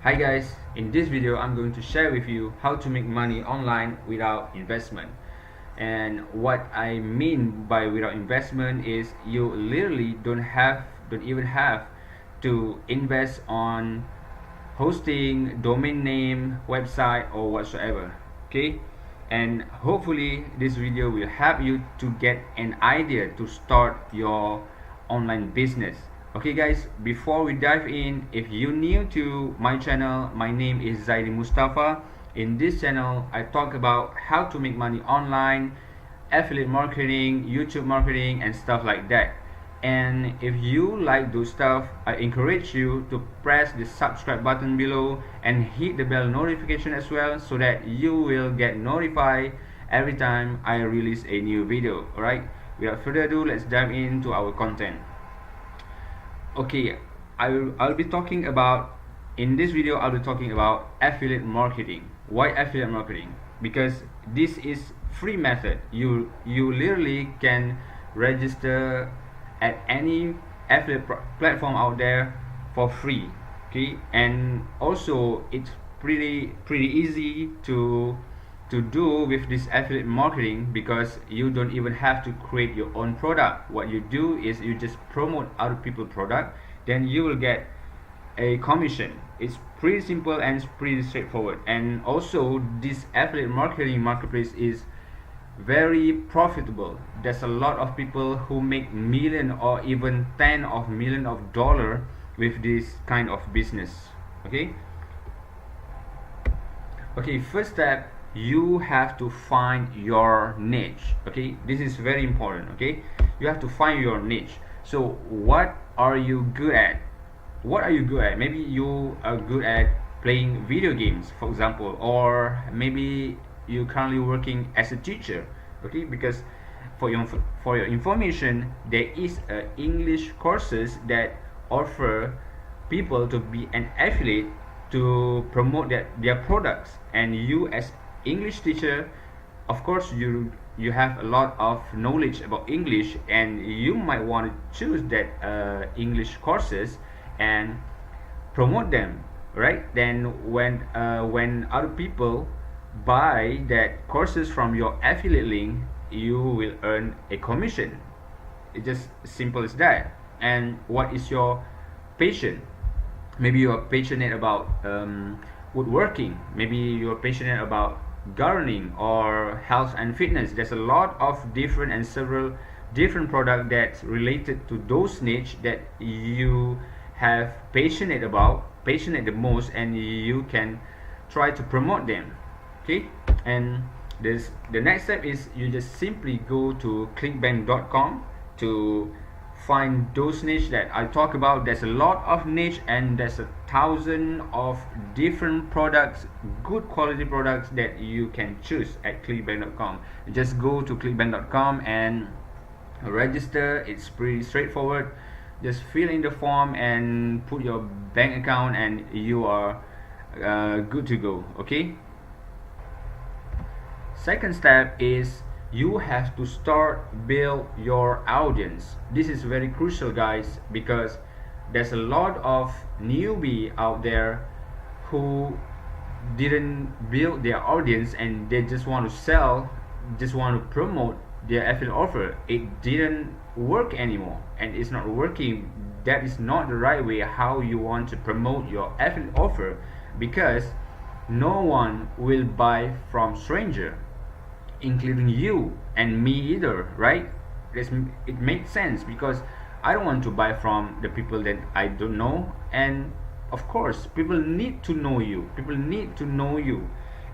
Hi guys, in this video I'm going to share with you how to make money online without investment. And what I mean by without investment is you literally don't even have to invest on hosting, domain name, website or whatsoever. Okay? And hopefully this video will help you to get an idea to start your online business. Okay guys, before we dive in, if you're new to my channel, my name is Zaidi Mustafa. In this channel I talk about how to make money online, affiliate marketing, YouTube marketing and stuff like that. And if you like those stuff, I encourage you to press the subscribe button below and hit the bell notification as well, so that you will get notified every time I release a new video. Alright, without further ado, let's dive into our content. Okay, I'll be talking about, in this video I'll be talking about affiliate marketing. Why affiliate marketing? Because this is free method. You literally can register at any affiliate platform out there for free. Okay, and also it's pretty easy to do with this affiliate marketing, because you don't even have to create your own product. What you do is you just promote other people's product, then you will get a commission. It's pretty simple and it's pretty straightforward. And also this affiliate marketing marketplace is very profitable. There's a lot of people who make million or even 10 of million of dollar with this kind of business. Okay, first step, you have to find your niche. Okay, this is very important. Okay, you have to find your niche. So what are you good at? Maybe you are good at playing video games, for example, or maybe you're currently working as a teacher. Okay, because for your information, there is English courses that offer people to be an affiliate to promote their products. And you as English teacher, of course you have a lot of knowledge about English, and you might want to choose that English courses and promote them, right? Then when other people buy that courses from your affiliate link, you will earn a commission. It's just simple as that. And what is your passion? Maybe you are passionate about woodworking, maybe you're passionate about gardening or health and fitness. There's a lot of different and several different products that's related to those niche that you have passionate the most, and you can try to promote them. Okay, and the next step is you just simply go to clickbank.com to find those niche that I talk about. There's a lot of niche, and there's 1,000 of different products, good quality products that you can choose at clickbank.com. Just go to clickbank.com and register. It's pretty straightforward. Just fill in the form and put your bank account, and you are good to go. Okay, second step is you have to build your audience. This is very crucial, guys, because there's a lot of newbie out there who didn't build their audience, and they just want to sell, just want to promote their affiliate offer. It didn't work anymore, and it's not working. That is not the right way how you want to promote your affiliate offer, because no one will buy from stranger, including you and me either, right? It makes sense, because I don't want to buy from the people that I don't know. And of course people need to know you,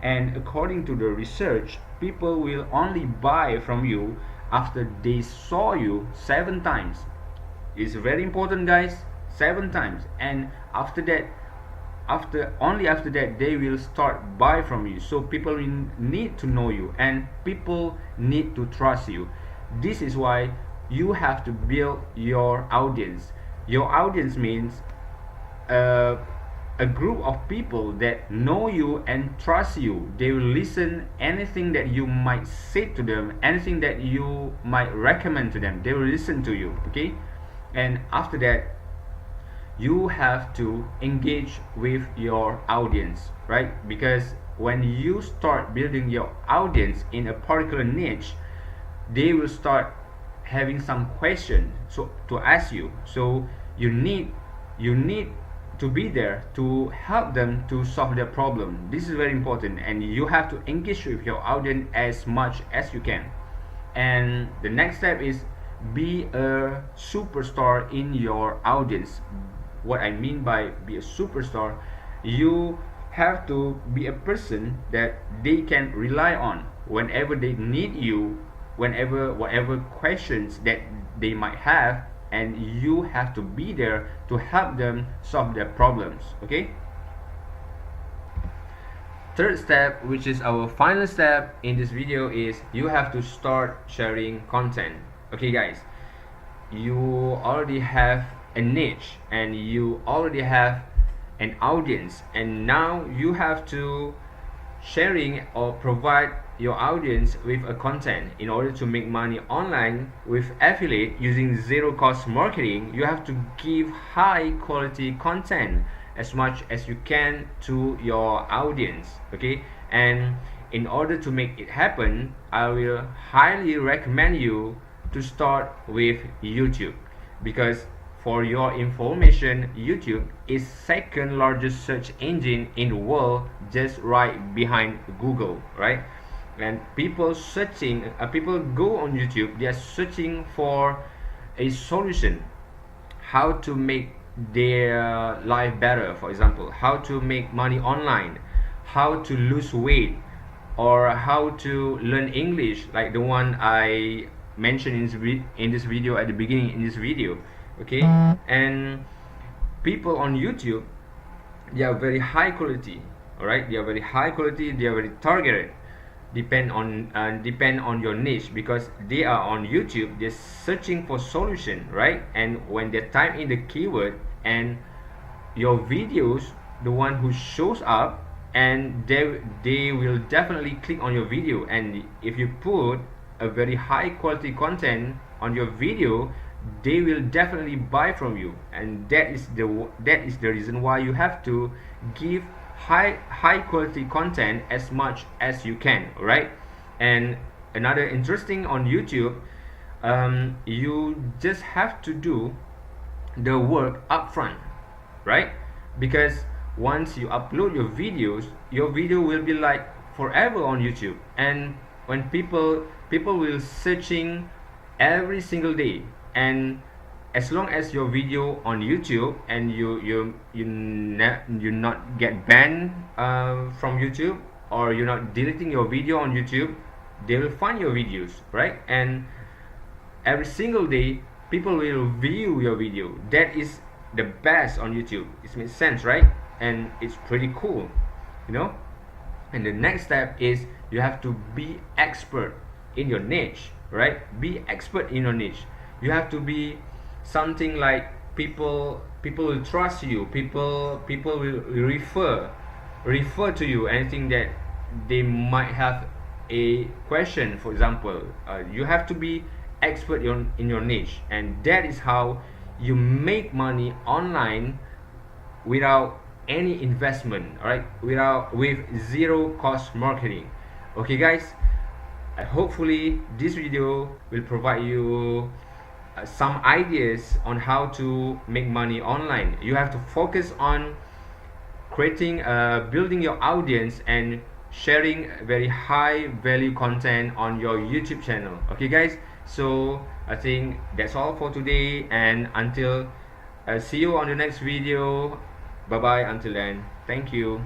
and according to the research, people will only buy from you after they saw you 7 times. It's very important, guys. 7 times. And after that, only after that they will start buy from you. So people need to know you, and people need to trust you. This is why you have to build your audience. Your audience means a group of people that know you and trust you. They will listen anything that you might say to them, anything that you might recommend to them. They will listen to you. Okay, and after that you have to engage with your audience, right? Because when you start building your audience in a particular niche, they will start having some questions so to ask you. So you need to be there to help them to solve their problem. This is very important, and you have to engage with your audience as much as you can. And the next step is be a superstar in your audience. What I mean by be a superstar, you have to be a person that they can rely on whenever they need you, whenever whatever questions that they might have, and you have to be there to help them solve their problems. Okay, third step, which is our final step in this video, is you have to start sharing content. Okay guys, you already have a niche and you already have an audience, and now you have to sharing or provide your audience with a content in order to make money online with affiliate using zero cost marketing. You have to give high quality content as much as you can to your audience. Okay, and in order to make it happen, I will highly recommend you to start with YouTube, because for your information, YouTube is second largest search engine in the world, just right behind Google, right? And people searching, people go on YouTube, they are searching for a solution, how to make their life better. For example, how to make money online, how to lose weight, or how to learn English, like the one I mentioned in this video at the beginning in this video. Okay, and people on YouTube, they are very high quality. All right, they are very high quality, they are very targeted, depend on your niche, because they are on YouTube, they're searching for solution, right? And when they type in the keyword, and your videos, the one who shows up, and they will definitely click on your video. And if you put a very high quality content on your video, they will definitely buy from you. And that is the reason why you have to give high quality content as much as you can, right? And another interesting on YouTube, you just have to do the work upfront, right? Because once you upload your videos, your video will be like forever on YouTube, and when people will searching every single day. And as long as your video on YouTube, and you not get banned from YouTube, or you're not deleting your video on YouTube, they will find your videos, right? And every single day people will view your video. That is the best on YouTube. It makes sense, right? And it's pretty cool, you know. And the next step is you have to be expert in your niche, right? Be expert in your niche. You have to be something like people will trust you, people will refer to you anything that they might have a question. For example, you have to be expert in your niche, and that is how you make money online without any investment, all right? With zero cost marketing. Okay guys, hopefully this video will provide you some ideas on how to make money online. You have to focus on creating building your audience and sharing very high value content on your YouTube channel. Okay guys, so I think that's all for today, and until see you on the next video. Bye bye until then. Thank you.